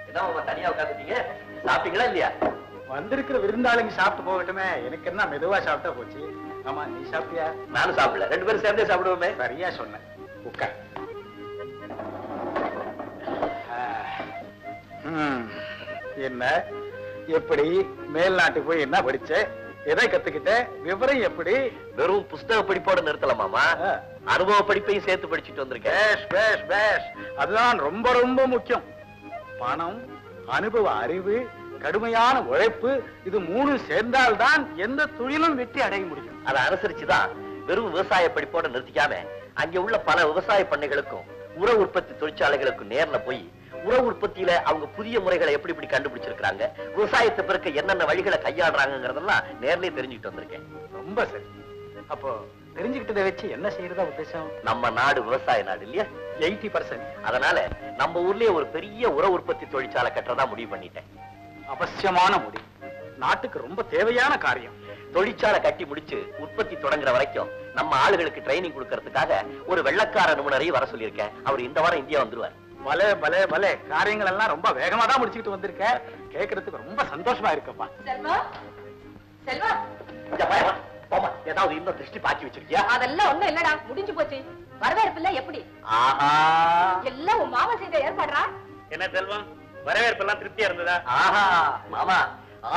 என்ன தனியா உட்காந்துட்டீங்க? சாப்பிட்டீங்களா இல்லையா? வந்திருக்கிற விருந்தாளிங்க சாப்பிட்டு போகட்டுமே, எனக்கு என்ன மெதுவா சாப்பிட்டா போச்சு. ஆமா, நீ சாப்பிட்டியா? நானும் சாப்பிடல, 2 பேரும் சேர்ந்தே சாப்பிடுவோமே. சரியா சொன்னேன். உட்கார். என்ன எப்படி மேல் நாட்டுக்கு போய் என்ன படிச்ச, எதை கத்துக்கிட்ட, விவரம் எப்படி? வெறும் புஸ்தக படிப்போட நிறுத்தல மாமா, அனுபவ படிப்பையும் சேர்த்து படிச்சுட்டு வந்திருக்கேன். அதுதான் ரொம்ப ரொம்ப முக்கியம். பணம், அனுபவ அறிவு, கடுமையான உழைப்பு, இது 3 சேர்ந்தால்தான் எந்த தொழிலும் வெற்றி அடைய முடியும். அதை அனுசரிச்சுதான் வெறும் விவசாய படிப்போட நிறுத்திக்காம அங்க உள்ள பல விவசாய பண்ணைகளுக்கும் உர உற்பத்தி தொழிற்சாலைகளுக்கும் நேர்ல போய் உர உற்பத்தியில அவங்க புதிய முறைகளை எப்படி கண்டுபிடிச்சிருக்காங்க, விவசாயத்தை பிறகு என்னென்ன வழிகளை கையாடுறாங்கிறதெல்லாம் நேர்லயே தெரிஞ்சுக்கிட்டு வந்திருக்கேன். ரொம்ப சரி. அப்போ தெரிஞ்சுக்கிட்டதை வச்சு என்ன செய்யறதா உத்தேசம்? நம்ம நாடு விவசாய நாடு இல்லையா, 80%. அதனால நம்ம ஊர்லயே ஒரு பெரிய உர உற்பத்தி தொழிற்சாலை கட்டுறதா முடிவு பண்ணிட்டேன். அவசியமான முடிவு, நாட்டுக்கு ரொம்ப தேவையான காரியம். தொழிற்சாலை கட்டி முடிச்சு உற்பத்தி தொடங்குற வரைக்கும் நம்ம ஆளுகளுக்கு ட்ரைனிங் கொடுக்கறதுக்காக ஒரு வெள்ளக்கார நிபுணரையும் வர சொல்லியிருக்கேன். அவர் இந்த வாரம் இந்தியா வந்துருவார். பலே பலே பலே, காரியங்கள் எல்லாம் ரொம்ப வேகமா தான் முடிச்சுக்கிட்டு வந்திருக்க. கேட்கறதுக்கு ரொம்ப சந்தோஷமா இருக்கப்பா. ஏதாவது இன்னும் திருஷ்டி பாக்கி வச்சிருக்கியா? அதெல்லாம் ஒண்ணும் இல்லடா, முடிஞ்சு போச்சு. வரவேற்பு இல்ல எப்படி? எல்லாம் உன் மாமா செய்த ஏற்பாடுறா. என்ன செல்வம், வரவேற்பு எல்லாம் திருப்தியா இருந்ததா? ஆஹா மாமா,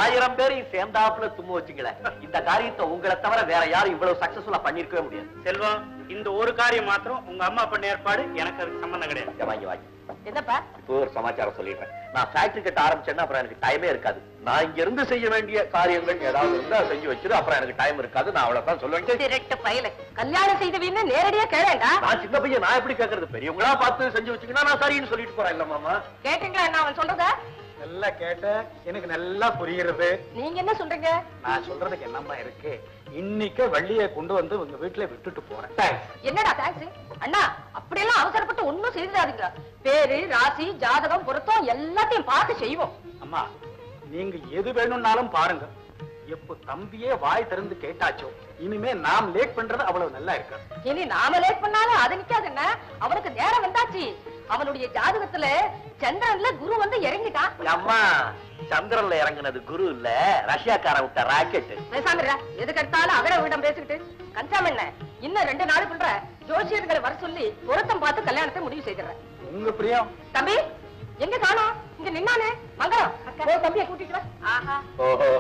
1000 பேரையும் சேர்ந்தாப்புல தும்ம வச்சுங்களேன். இந்த காரியத்தை உங்களை தவிர வேற யாரும் இவ்வளவு சக்சஸ்ஃபுல்லா பண்ணிருக்கவே முடியாது. செல்வம், இந்த ஒரு காரியம் மாத்திரம் உங்க அம்மா பண்ண ஏற்பாடு, எனக்கு அதுக்கு சம்பந்தம் கிடையாது. வாங்கி என்னப்பா? இப்போ ஒரு சமாச்சாரம் சொல்லிடுறேன். நான் ஃபேக்டரி கட்ட ஆரம்பிச்சேன்னா அப்புறம் எனக்கு டைமே இருக்காது. நான் இங்க இருந்து செய்ய வேண்டிய காரியங்கள் ஏதாவது இருந்தா செஞ்சு வச்சிரு, அப்புறம் எனக்கு டைம் இருக்காது. நான் அவ்வளவுதான் சொல்லுவேன். திரட்ட பயல, கல்யாணம் செய்தவீன்னு நேரடியா கேளேண்டா. நான் சின்ன பையன், நான் எப்படி கேட்கறது? பெரியவங்களா பார்த்து செஞ்சு வச்சீங்கன்னா நான் சரின்னு சொல்லிட்டு போறேன். இல்ல மாமா, கேட்டீங்களா என்ன அவன் சொல்றத? நல்லா கேட்ட, எனக்கு நல்லா புரியுறது. நீங்க என்ன சொல்றீங்க? நான் சொல்றதுக்கு என்னம்மா இருக்கு? இன்னைக்கு வள்ளியை கொண்டு வந்து உங்க வீட்டுல விட்டுட்டு போறேன். என்னடா தேங்க்ஸ் அண்ணா, அப்படியெல்லாம் அவசரப்பட்டு ஒண்ணும் செய்தாதீங்க. பேரு, ராசி, ஜாதகம், பொருத்தம் எல்லாத்தையும் பார்த்து செய்வோம். அம்மா, நீங்க எது வேணும்னாலும் பாருங்க. எப்போ தம்பியே வாய் திறந்து கேட்டாச்சோ, இனிமே நாம் லேட் பண்றது அவ்வளவு நல்லா இருக்காது. இனி நாம லேட் பண்ணாலும் அது நிக்காது. என்ன, அவனுக்கு நேரம் வந்தாச்சு. அவனுடைய ஜாதகத்துல சந்திரன்ல குரு வந்து இறங்கிட்டான். அம்மா, சந்திரன்ல இறங்குனது குரு இல்ல, ரஷ்யாக்காரன் விட்ட ராக்கெட். பேசாம எதுக்கு எடுத்தாலும் அகர விடம் பேசிக்கிட்டு கன்சாம் என்ன, இன்னும் 2 நாளுக்குள்ள ஜோசியர்களை வர சொல்லி பொருத்தம் பார்த்து கல்யாணத்தை முடிவு செய்திடுறேன். உங்க பிரியம். தம்பி எங்க காணோம்? இங்க நின்னானே மங்களம், தம்பியை கூட்டிட்டு வா. ஆஹா, ஓஹோ,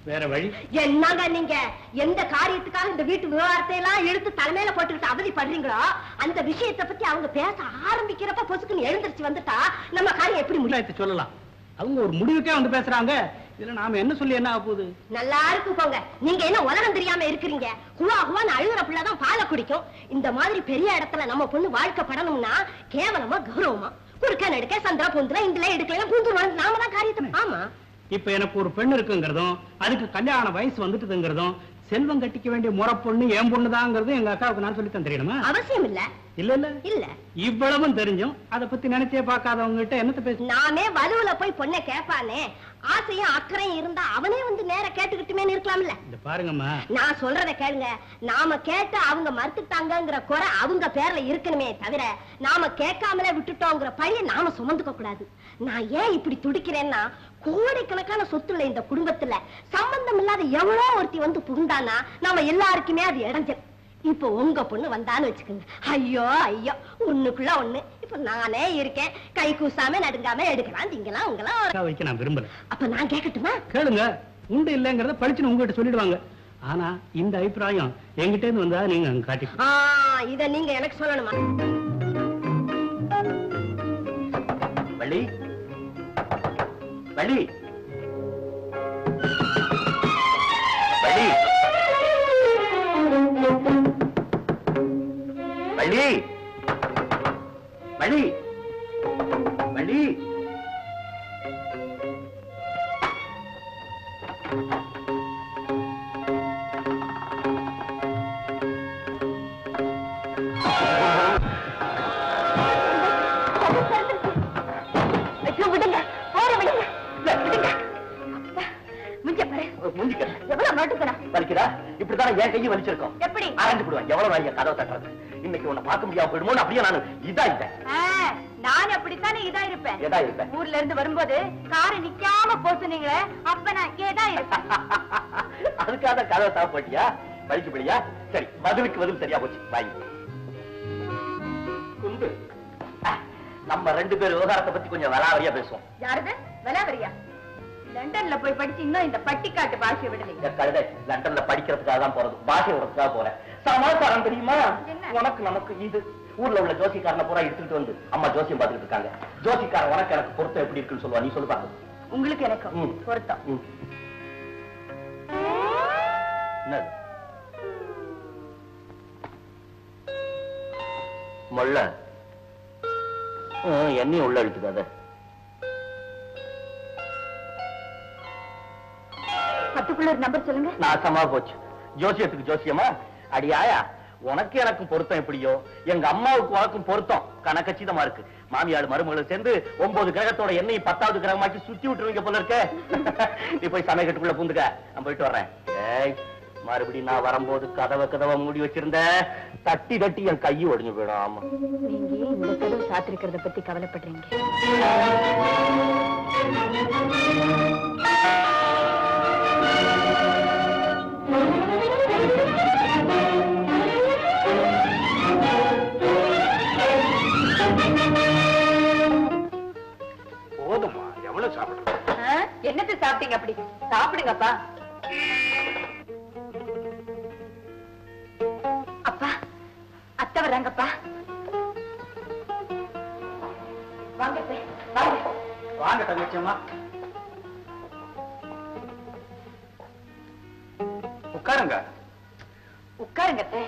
வேற வழி என்னங்க நீங்க எந்த காரியத்துக்காக இந்த வீட்டு விவகாரத்தை எல்லாம் எடுத்து தலைமையில போட்டுக்கிட்டு அவதிப்படுறீங்களோ, அந்த விஷயத்தை பத்தி அவங்க பேச ஆரம்பிக்கிறப்ப பொசுக்குன்னு எழுந்திருச்சு வந்துட்டா நம்ம காரியம் எப்படி முடியாது சொல்லலாம். அவங்க ஒரு முடிவுக்கே வந்து பேசுறாங்க. இதுல நாம என்ன சொல்லி என்ன ஆக போகுது? நல்லா இருக்கு போங்க. நீங்க என்ன உலகம் தெரியாம இருக்கிறீங்க? குவா குவான்னு அழுகிற பிள்ளைதான் பாலை குடிக்கும். இந்த மாதிரி பெரிய இடத்துல நம்ம பொண்ணு வாழ்க்கப்படணும்னா கேவலமா கௌரவமா குறுக்க நடுக்க சந்திரா பொந்துல இந்துல எடுக்கலாம் பூந்து நாம தான் காரியத்தை. ஆமா, இப்ப எனக்கு ஒரு பெண் இருக்குங்கிறதும் அதுக்கு கல்யாண வயசு வந்துட்டுங்கிறதும் செல்வம் கட்டிக்க வேண்டிய முறை பொண்ணு என் பொண்ணுதாங்கிறதும் எங்க அக்காவுக்கு நான் சொல்லி தந்துடணுமா? அவசியம் இல்ல. இல்ல இல்ல இல்ல, இவ்வளவும் தெரிஞ்சும் அதை பத்தி நினைச்சே பார்க்காதவங்க கிட்ட என்னத்த பேச? நானே வலுவுல போய் பொண்ணை கேட்பானே, ஆசையும் அக்கறையும் இருந்தா அவனே வந்து நேர கேட்டுக்கிட்டுமே இருக்கலாம்ல. இந்த பாருங்கம்மா, நான் சொல்றத கேளுங்க. நாம கேட்டு அவங்க மறுத்துட்டாங்கிற குறை அவங்க பேர்ல இருக்கணுமே தவிர நாம கேட்காமலே விட்டுட்டோங்கிற பழிய நாம சுமந்துக்க கூடாது. நான் ஏன் இப்படி துடிக்கிறேன்னா, கோடிக்கணக்கான சொத்துள்ள இந்த குடும்பத்துல சம்பந்தம் இல்லாத எவ்வளோ ஒருத்தி வந்து புகுந்தானா நாம எல்லாருக்குமே அது இடைஞ்சல். இப்ப உங்க பொண்ணு வந்தான்னு வச்சுக்கோங்க, ஐயோ ஐயோ ஒண்ணுக்குள்ள ஒண்ணு. இப்ப நானே இருக்கேன், கை கூசாம நடுங்காம எடுக்கலாம் திங்கலாம் உங்களாம் வைக்க நான் விரும்பல. அப்ப நான் கேட்கட்டுமா? கேளுங்க. உண்டு இல்லைங்கிறத படிச்சுன்னு உங்ககிட்ட சொல்லிடுவாங்க. ஆனா இந்த அபிப்பிராயம் என்கிட்ட இருந்து வந்தா நீங்க அங்க காட்டி. இத நீங்க எனக்கு சொல்லணுமா? வள்ளி, வள்ளி, வள்ளி, வள்ளி, வள்ளி, வள்ளி. இப்படிதான் என் கையை வலிச்சிருக்கோம். எப்படி ஆரஞ்சு போடுவேன். எவ்வளவு நாளைக்கு கதவை தட்டுறது? இன்னைக்கு உன்னை பார்க்க முடியாம போயிடுமோ அப்படியே நான் இதான் நான் அப்படித்தானே இதை இருப்பேன். ஏதா இருப்பேன். ஊர்ல இருந்து வரும்போது காரை நிக்காம போசுனீங்களே, அப்ப நான் ஏதான் இருப்பேன். அதுக்காக கதவை சாப்பிட்டு போட்டியா? வலிக்கு பிடியா? சரி, பதிலுக்கு பதில் சரியா போச்சு. வாய் குண்டு. நம்ம 2 பேர் விவகாரத்தை பத்தி கொஞ்சம் விலாவரியா பேசுவோம். யாருது விலாவரியா? லண்டன்ல போய் படிச்சு இன்னும் இந்த பட்டிக்காட்டு பாஷையை விடலைங்க. கழுதை லண்டன்ல படிக்கிறதுக்காக தான் போறது, பாஷை விடுறதுக்காக போறேன். சமாச்சாரம் தெரியுமா? உனக்கு நமக்கு இது ஊர்ல உள்ள ஜோசிக்காரனை பூரா எடுத்துட்டு வந்து அம்மா ஜோசியம் பார்த்துட்டு இருக்காங்க. ஜோசிக்காரன் உனக்கு எனக்கு பொருத்தம் எப்படி இருக்குன்னு சொல்லுவா, நீ சொல்லு பாருங்க. உங்களுக்கு எனக்கு பொருத்தம் என்னது? மொள்ள என்னையும் உள்ள அழுத்துக்காத. பர்டிகுலர் நம்பர் சொல்லுங்க. நாசமா போச்சு. ஜோசியத்துக்கு ஜோசியமா? அடியாயா, உனக்கு எனக்கும் பொருத்தம் எப்படியோ எங்க அம்மாவுக்கு உனக்கும் பொருத்தம் கணக்கச்சிதமா இருக்கு. மாமியார் மருமகளும் சேர்ந்து 9 கிரகத்தோட எண்ணெய் 10வது கிரகமாக்கி சுத்தி விட்டுருவீங்க போல இருக்க. நீ போய் சமயக்கட்டுக்குள்ள பூந்துக்க, நான் போயிட்டு வர்றேன். ஏய், மறுபடியும் நான் வரும்போது கதவை மூடி வச்சிருந்த தட்டி தட்டி என் கையை ஒடிஞ்சு போயிடும். ஆமா, நீங்க இந்த கதவு சாத்திருக்கிறத பத்தி கவலைப்படுறீங்க. போதுமா? எவ்வளவு சாப்பிடுறோம்? என்னத்தை சாப்பிட்டீங்க? அப்படி சாப்பிடுங்கப்பா. அப்பா, அத்தை வர்றாங்கப்பா. வாங்க வாங்க. வாங்க தங்கச்சியம்மா, உட்காருங்க. உட்காருங்க அத்தை.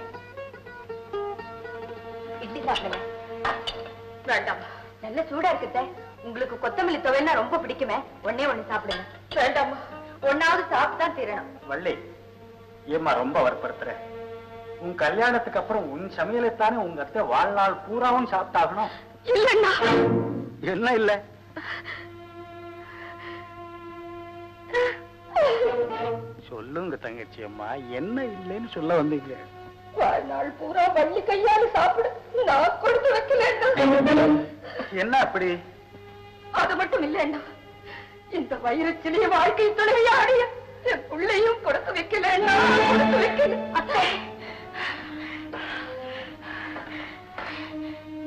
இட்லி சாப்பிடுங்க. வேண்டாம், நல்ல சூடா இருக்குதே. உங்களுக்கு கொத்தமல்லி துவையல்னா ரொம்ப பிடிக்குமே, ஒண்ணே ஒண்ணு சாப்பிடுங்க. வேண்டாமா, ஒன்னாவது சாப்பிட்டுதான் தீரணும். வள்ளி, ஏம்மா ரொம்ப வற்புறுத்துற? உன் கல்யாணத்துக்கு அப்புறம் உன் சமையலைத்தானே உங்க அத்தை வாழ்நாள் பூராவும் சாப்பிட்டாகணும். இல்லண்ணா. என்ன இல்ல? சொல்லுங்க தங்கச்சி அம்மா, என்ன இல்லைன்னு சொல்ல வந்தீங்க? வாழ்நாள் பூரா வள்ளி கையால சாப்பிடு, நான் கொடுத்து வைக்கல. என்ன அப்படி? அது மட்டும் இல்லைன்னா, இந்த வைரச்சிலைய வாழ்க்கை துணையாடிய என் பிள்ளையும் கொடுத்து வைக்கல. கொடுத்து வைக்கல.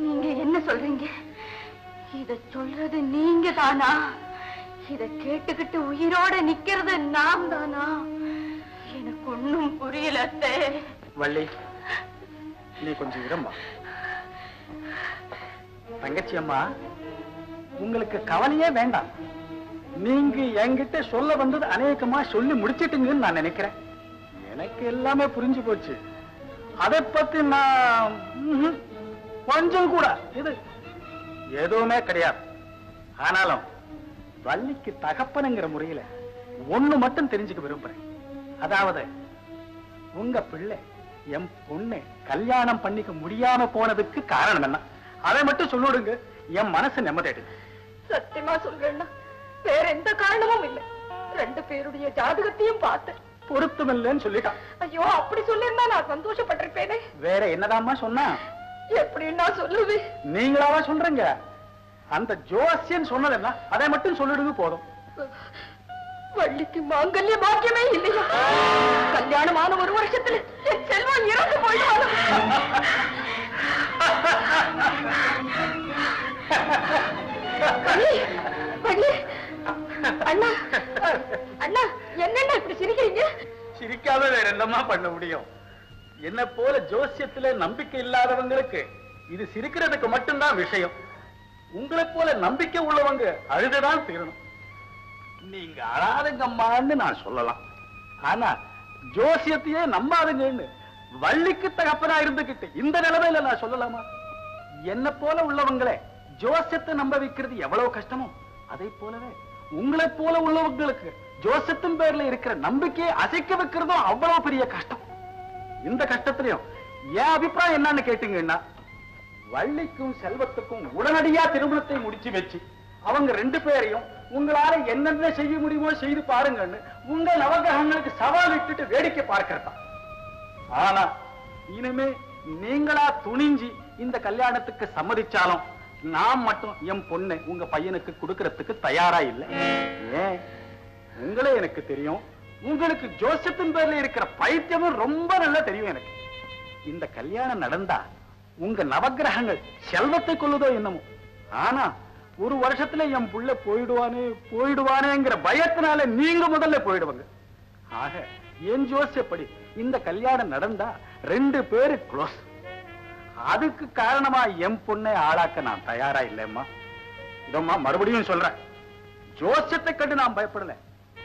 நீங்க என்ன சொல்றீங்க? இத சொல்றது நீங்க தானா? இத கேட்டுக்கிட்டு உயிரோட நிக்கிறது நான் தானா? எனக்கு ஒண்ணும் புரியல. வள்ளி, நீ கொஞ்சம் இரும்மா. தங்கச்சி அம்மா, உங்களுக்கு கவலையே வேண்டாம். நீங்க என்கிட்ட சொல்ல வந்தது அநேகமா சொல்லி முடிச்சிட்டுங்கன்னு நான் நினைக்கிறேன். எனக்கு எல்லாமே புரிஞ்சு போச்சு. அதை பத்தி நான் கொஞ்சம் கூட இது எதுவுமே கிடையாது. ஆனாலும் வள்ளிக்கு தகப்பனுங்கிற முறையில ஒண்ணு மட்டும் தெரிஞ்சுக்க விரும்புறேன். அதாவது, உங்க பிள்ளை என் பொண்ணு கல்யாணம் பண்ணிக்க முடியாம போனதுக்கு காரணம் என்ன? அதை மட்டும் சொல்லிடுங்க, என் மனசு நிம்மதிடு. சத்தியமா சொல்றேன்னா, வேற எந்த காரணமும் இல்லை. 2 பேருடைய ஜாதகத்தையும் பார்த்தேன், பொருத்தம் இல்லைன்னு சொல்லிட்டான். ஐயோ, அப்படி சொல்லிருந்தா நான் சந்தோஷப்பட்டிருப்பேனே. வேற என்னதாம்மா சொன்னா? எப்படின்னா சொல்லுது? நீங்களாவா சொல்றீங்க? அந்த ஜோசியன் சொன்னதுன்னா அதை மட்டும் சொல்லிடுங்க போதும். வள்ளிக்கு மாங்கல்ய பாக்கியமே இல்லையா? கல்யாணமான 1 வருஷத்துல என் செல்வம் இறந்து போயிடும். அண்ணா, அண்ணா, என்னண்ணா இப்படி சிரிக்கிறீங்க? சிரிக்காம வேற என்னமா பண்ண முடியும்? என்ன போல ஜோசியத்துல நம்பிக்கை இல்லாதவங்களுக்கு இது சிரிக்கிறதுக்கு மட்டும்தான் விஷயம். உங்களை போல நம்பிக்கை உள்ளவங்க அழுதுதான் தீரணும். நீங்க அழாதுங்கம்மான்னு நான் சொல்லலாம். ஆனா ஜோசியத்தையே நம்பாதுங்கன்னு வள்ளிக்கு தகப்பனா இருந்துகிட்டு இந்த நிலைமையில நான் சொல்லலாமா? என்ன போல உள்ளவங்களே ஜோசியத்தை நம்ப வைக்கிறது எவ்வளவு கஷ்டமோ, அதை போலவே உங்களை போல உள்ளவங்களுக்கு ஜோசியத்தின் பேர்ல இருக்கிற நம்பிக்கையை அசைக்க வைக்கிறதும் அவ்வளவு பெரிய கஷ்டம். இந்த கஷ்டத்திலையும் என் அபிப்பிராயம் என்னன்னு கேட்டீங்கன்னா, வள்ளிக்கும் செல்வத்துக்கும் உடனடியா திருமணத்தை முடிச்சு வச்சு அவங்க 2 பேரையும் உங்களால என்னென்ன செய்ய முடியுமோ செய்து பாருங்கன்னு உங்க நவகிரகங்களுக்கு சவால் விட்டுட்டு வேடிக்கை பார்க்கிறதா. ஆனா இனிமே நீங்களா துணிஞ்சு இந்த கல்யாணத்துக்கு சம்மதிச்சாலும் நான் மட்டும் என் பொண்ணை உங்க பையனுக்கு கொடுக்கறதுக்கு தயாரா இல்லை. ஏன்? உங்களே எனக்கு தெரியும். உங்களுக்கு ஜோசியத்தின் பேர்ல இருக்கிற பைத்தியமும் ரொம்ப நல்லா தெரியும் எனக்கு. இந்த கல்யாணம் நடந்தா உங்க நவக்கிரகங்கள் செல்வத்தை கொள்ளுதோ என்னமோ. ஆனா ஒரு வருஷத்துல என் புள்ள போயிடுவானேங்கிற பயத்தினால நீங்க முதல்ல போயிடுவாங்க. ஆக என் ஜோசியப்படி இந்த கல்யாணம் நடந்தா 2 பேரு க்ளோஸ். அதுக்கு காரணமா என் பொண்ணை ஆளாக்க நான் தயாரா இல்லைம்மா. இதம்மா மறுபடியும் சொல்றேன், ஜோசியத்தை கண்டு நான் பயப்படல.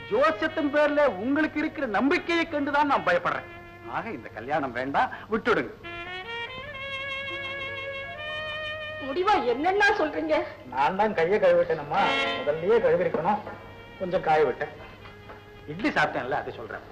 ஜோசியத்தின் பேர்ல உங்களுக்கு இருக்கிற நம்பிக்கையை கண்டுதான் நான் பயப்படுறேன். ஆக இந்த கல்யாணம் வேண்டாம், விட்டுடுங்க. முடிவா என்னன்னா சொல்றீங்க? நான் தான் கையை கழுவிட்டேனம்மா. முதல்லயே கழுவிருக்கணும். கொஞ்சம் காய விட்டேன். இட்லி சாப்பிட்டேன்ல, அதை சொல்றேன்.